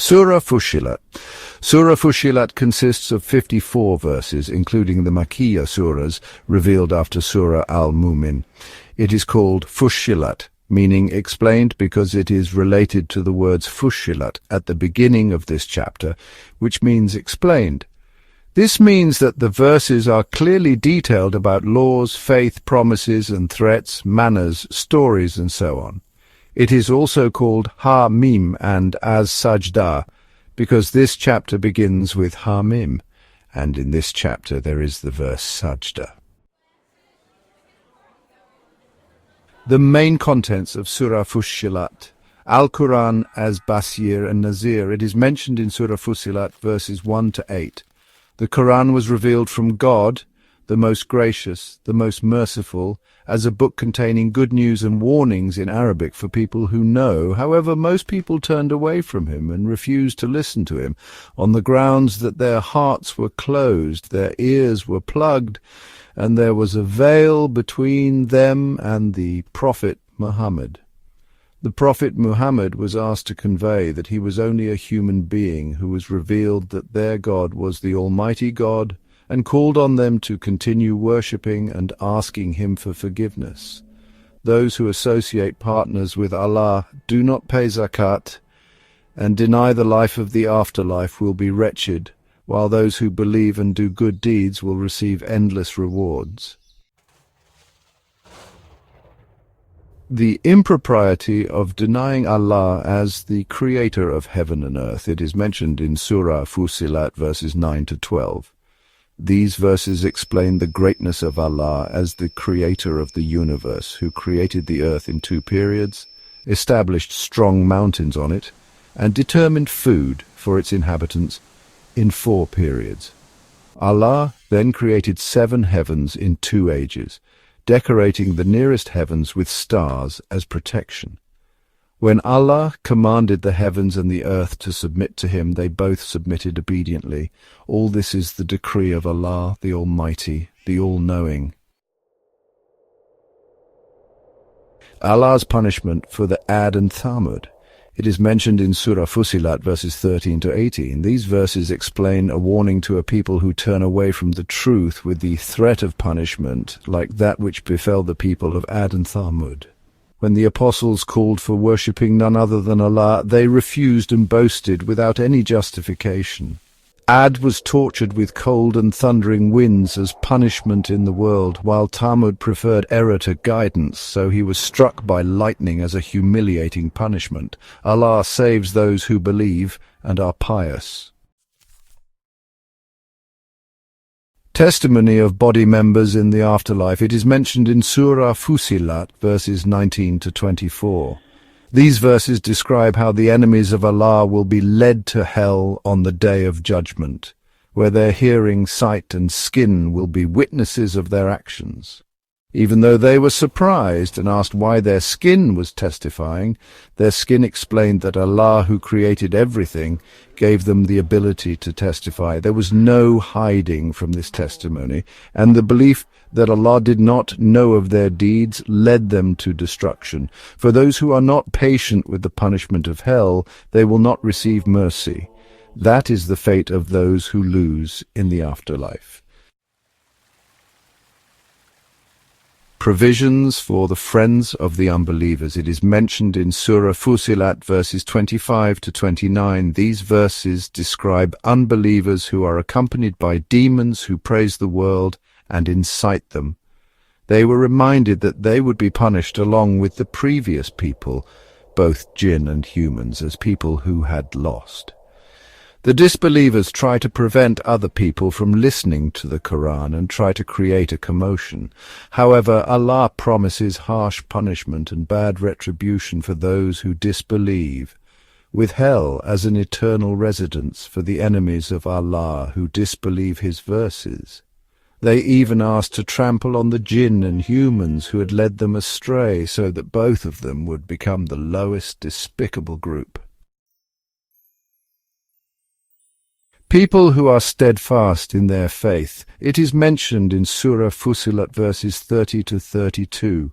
Surah Fushshilat. Surah Fushshilat consists of 54 verses, including the Makkiyyah surahs revealed after Surah Al Mu'min. It is called Fushshilat, meaning explained, because it is related to the words Fushshilat at the beginning of this chapter, which means explained. This means that the verses are clearly detailed about laws, faith, promises and threats, manners, stories and so on. It is also called Ha-Mim and as Sajdah, because this chapter begins with Ha-Mim, and in this chapter there is the verse Sajdah. The main contents of Surah Fushshilat. Al-Qur'an as Basir and Nazir. It is mentioned in Surah Fussilat verses 1 to 8. The Qur'an was revealed from God, the most gracious, the most merciful, as a book containing good news and warnings in Arabic for people who know. However, most people turned away from him and refused to listen to him on the grounds that their hearts were closed, their ears were plugged, and there was a veil between them and the Prophet Muhammad. The Prophet Muhammad was asked to convey that he was only a human being who was revealed that their God was the Almighty God, and called on them to continue worshipping and asking him for forgiveness. Those who associate partners with Allah, do not pay zakat, and deny the life of the afterlife will be wretched, while those who believe and do good deeds will receive endless rewards. The impropriety of denying Allah as the creator of heaven and earth. It is mentioned in Surah Fussilat verses 9 to 12. These verses explain the greatness of Allah as the creator of the universe, who created the earth in 2 periods, established strong mountains on it, and determined food for its inhabitants in 4 periods. Allah then created 7 heavens in 2 ages, decorating the nearest heavens with stars as protection. When Allah commanded the heavens and the earth to submit to him, they both submitted obediently. All this is the decree of Allah, the Almighty, the All-Knowing. Allah's punishment for the Aad and Thamud. It is mentioned in Surah Fussilat verses 13 to 18. These verses explain a warning to a people who turn away from the truth with the threat of punishment, like that which befell the people of Aad and Thamud. When the apostles called for worshipping none other than Allah, they refused and boasted without any justification. Ad was tortured with cold and thundering winds as punishment in the world, while Thamud preferred error to guidance, so he was struck by lightning as a humiliating punishment. Allah saves those who believe and are pious. Testimony of body members in the afterlife. It is mentioned in Surah Fussilat verses 19 to 24. These verses describe how the enemies of Allah will be led to hell on the day of judgment, where their hearing, sight and skin will be witnesses of their actions. Even though they were surprised and asked why their skin was testifying, their skin explained that Allah, who created everything, gave them the ability to testify. There was no hiding from this testimony, and the belief that Allah did not know of their deeds led them to destruction. For those who are not patient with the punishment of hell, they will not receive mercy. That is the fate of those who lose in the afterlife. Provisions for the friends of the unbelievers. It is mentioned in Surah Fussilat verses 25 to 29. These verses describe unbelievers who are accompanied by demons who praise the world and incite them. They were reminded that they would be punished along with the previous people, both jinn and humans, as people who had lost. The disbelievers try to prevent other people from listening to the Qur'an and try to create a commotion. However, Allah promises harsh punishment and bad retribution for those who disbelieve, with hell as an eternal residence for the enemies of Allah who disbelieve his verses. They even asked to trample on the jinn and humans who had led them astray, so that both of them would become the lowest despicable group. People who are steadfast in their faith. It is mentioned in Surah Fussilat verses 30 to 32.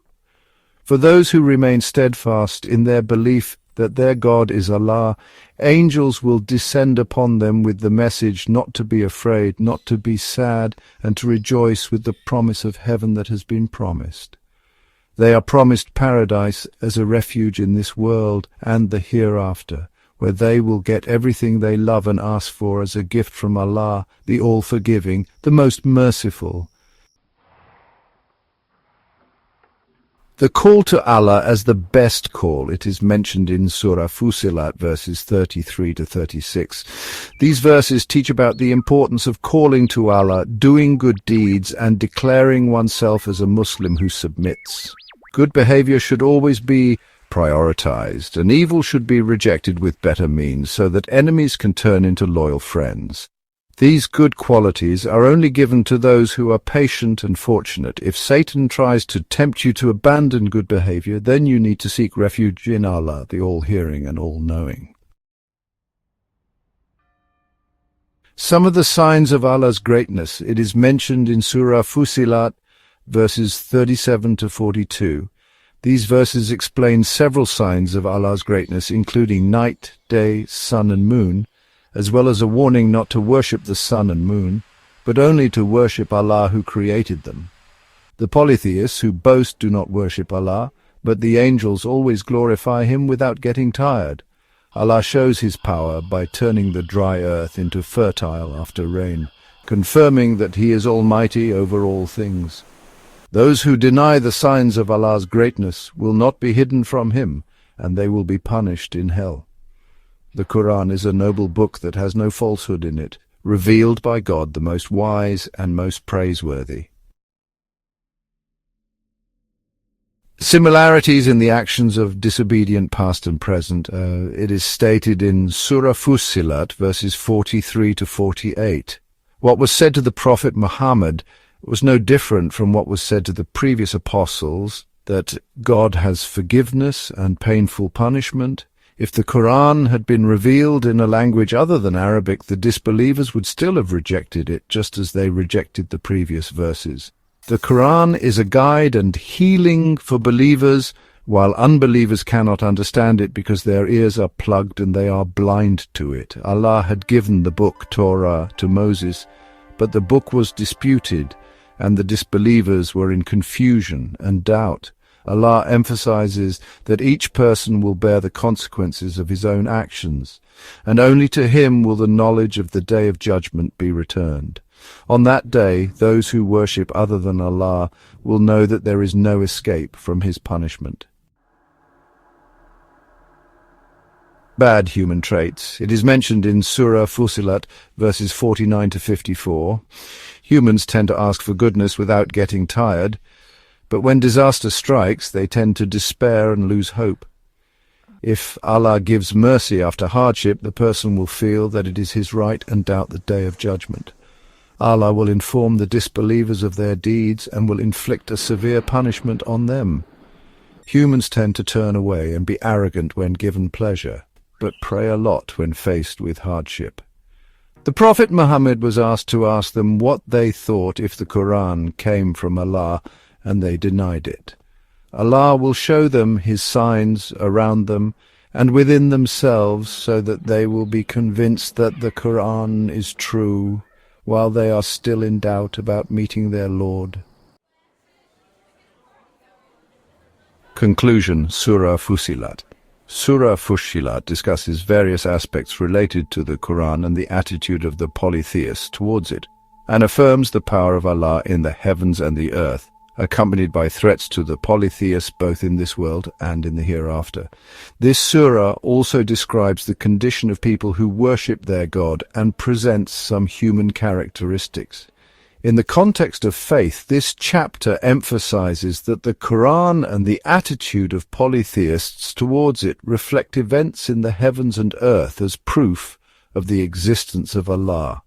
For those who remain steadfast in their belief that their God is Allah, angels will descend upon them with the message not to be afraid, not to be sad, and to rejoice with the promise of heaven that has been promised. They are promised paradise as a refuge in this world and the hereafter, where they will get everything they love and ask for as a gift from Allah, the all-forgiving, the most merciful. The call to Allah as the best call, it is mentioned in Surah Fussilat verses 33 to 36. These verses teach about the importance of calling to Allah, doing good deeds, and declaring oneself as a Muslim who submits. Good behavior should always be prioritized, and evil should be rejected with better means, so that enemies can turn into loyal friends. These good qualities are only given to those who are patient and fortunate. If Satan tries to tempt you to abandon good behavior, then you need to seek refuge in Allah, the all-hearing and all-knowing. Some of the signs of Allah's greatness, it is mentioned in Surah Fussilat, verses 37 to 42. These verses explain several signs of Allah's greatness, including night, day, sun and moon, as well as a warning not to worship the sun and moon, but only to worship Allah who created them. The polytheists who boast do not worship Allah, but the angels always glorify Him without getting tired. Allah shows His power by turning the dry earth into fertile after rain, confirming that He is almighty over all things. Those who deny the signs of Allah's greatness will not be hidden from Him, and they will be punished in hell. The Qur'an is a noble book that has no falsehood in it, revealed by God, the most wise and most praiseworthy. Similarities in the actions of disobedient past and present. It is stated in Surah Fussilat, verses 43 to 48. What was said to the Prophet Muhammad was no different from what was said to the previous apostles, that God has forgiveness and painful punishment. If the Qur'an had been revealed in a language other than Arabic, the disbelievers would still have rejected it, just as they rejected the previous verses. The Qur'an is a guide and healing for believers, while unbelievers cannot understand it because their ears are plugged and they are blind to it. Allah had given the book, Torah, to Moses, but the book was disputed, and the disbelievers were in confusion and doubt. Allah emphasizes that each person will bear the consequences of his own actions, and only to him will the knowledge of the day of judgment be returned. On that day, those who worship other than Allah will know that there is no escape from His punishment. Bad human traits. It is mentioned in Surah Fussilat, verses 49 to 54. Humans tend to ask for goodness without getting tired, but when disaster strikes, they tend to despair and lose hope. If Allah gives mercy after hardship, the person will feel that it is his right and doubt the day of judgment. Allah will inform the disbelievers of their deeds and will inflict a severe punishment on them. Humans tend to turn away and be arrogant when given pleasure, but pray a lot when faced with hardship. The Prophet Muhammad was asked to ask them what they thought if the Qur'an came from Allah, and they denied it. Allah will show them His signs around them and within themselves, so that they will be convinced that the Qur'an is true, while they are still in doubt about meeting their Lord. Conclusion. Surah Fussilat. Surah Fushshilat discusses various aspects related to the Qur'an and the attitude of the polytheists towards it, and affirms the power of Allah in the heavens and the earth, accompanied by threats to the polytheists both in this world and in the hereafter. This surah also describes the condition of people who worship their God and presents some human characteristics. In the context of faith, this chapter emphasizes that the Qur'an and the attitude of polytheists towards it reflect events in the heavens and earth as proof of the existence of Allah,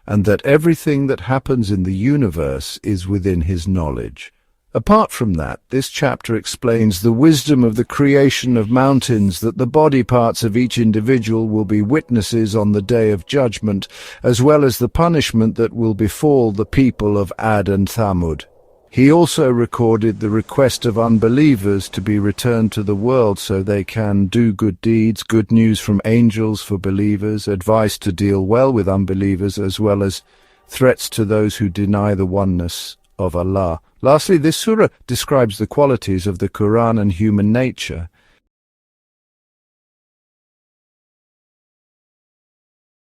and that everything that happens in the universe is within His knowledge. Apart from that, this chapter explains the wisdom of the creation of mountains, that the body parts of each individual will be witnesses on the day of judgment, as well as the punishment that will befall the people of Aad and Thamud. He also recorded the request of unbelievers to be returned to the world so they can do good deeds, good news from angels for believers, advice to deal well with unbelievers, as well as threats to those who deny the oneness of Allah. Lastly, this surah describes the qualities of the Qur'an and human nature.